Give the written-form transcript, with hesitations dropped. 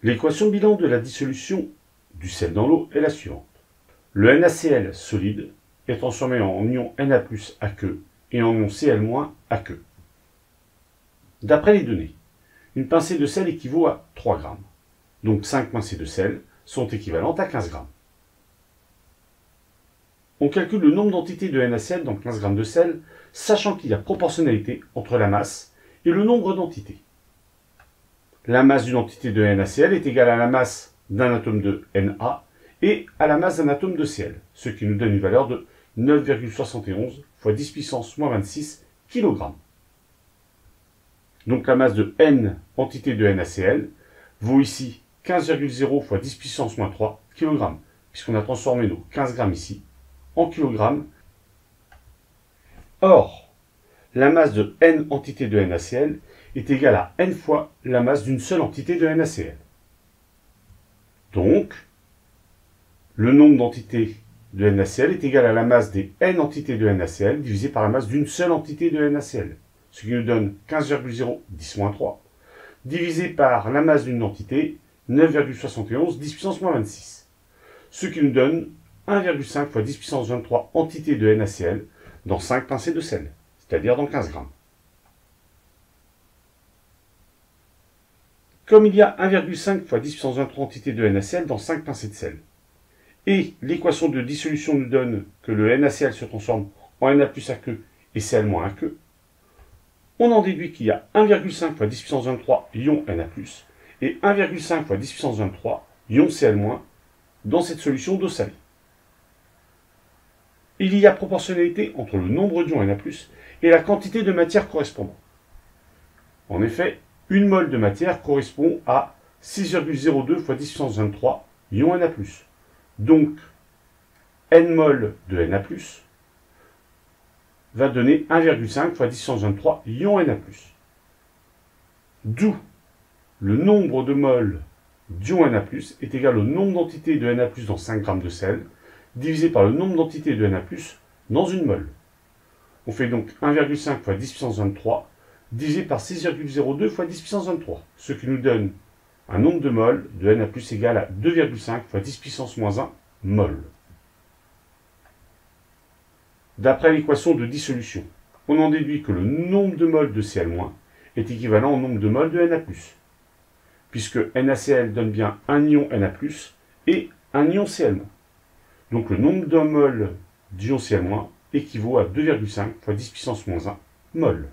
L'équation bilan de la dissolution du sel dans l'eau est la suivante. Le NaCl solide est transformé en ion Na+ aqueux et en ion Cl- aqueux. D'après les données, une pincée de sel équivaut à 3 grammes. Donc 5 pincées de sel sont équivalentes à 15 grammes. On calcule le nombre d'entités de NaCl dans 15 grammes de sel, sachant qu'il y a proportionnalité entre la masse et le nombre d'entités. La masse d'une entité de NaCl est égale à la masse d'un atome de Na et à la masse d'un atome de Cl, ce qui nous donne une valeur de 9,71 fois 10 puissance moins 26 kg. Donc la masse de N entités de NaCl vaut ici 15,0 fois 10 puissance moins 3 kg, puisqu'on a transformé nos 15 grammes ici en kg. Or, la masse de N entités de NaCl est égale à N fois la masse d'une seule entité de NaCl. Donc, le nombre d'entités de NaCl est égal à la masse des N entités de NaCl divisé par la masse d'une seule entité de NaCl, ce qui nous donne 15,0 10-3, divisé par la masse d'une entité, 9,71 10 puissance moins 26, ce qui nous donne 1,5 fois 10 puissance 23 entités de NaCl dans 5 pincées de sel, c'est-à-dire dans 15 grammes. Comme il y a 1,5 fois 10 puissance 23 entités de NaCl dans 5 pincées de sel, et l'équation de dissolution nous donne que le NaCl se transforme en Na+ aqueux et Cl- aqueux, on en déduit qu'il y a 1,5 fois 10 puissance 23 ion Na+, et 1,5 fois 10 puissance 23 ion Cl- dans cette solution d'eau salée. Il y a proportionnalité entre le nombre d'ions Na+, et la quantité de matière correspondante. En effet, une mole de matière correspond à 6,02 fois 10 puissance 23 ion Na+. Donc, N mol de Na+, va donner 1,5 fois 10 puissance 23 ion Na+. D'où le nombre de moles d'ion Na+, est égal au nombre d'entités de Na+, dans 5 grammes de sel, divisé par le nombre d'entités de Na+, dans une mole. On fait donc 1,5 fois 10 puissance 23, divisé par 6,02 fois 10 puissance 23, ce qui nous donne un nombre de moles de Na+, égal à 2,5 fois 10 puissance moins 1 mol. D'après l'équation de dissolution, on en déduit que le nombre de moles de Cl- est équivalent au nombre de moles de Na+, puisque NaCl donne bien un ion Na+, et un ion Cl-. Donc le nombre de moles d'ion Cl- équivaut à 2,5 fois 10 puissance moins 1 mol.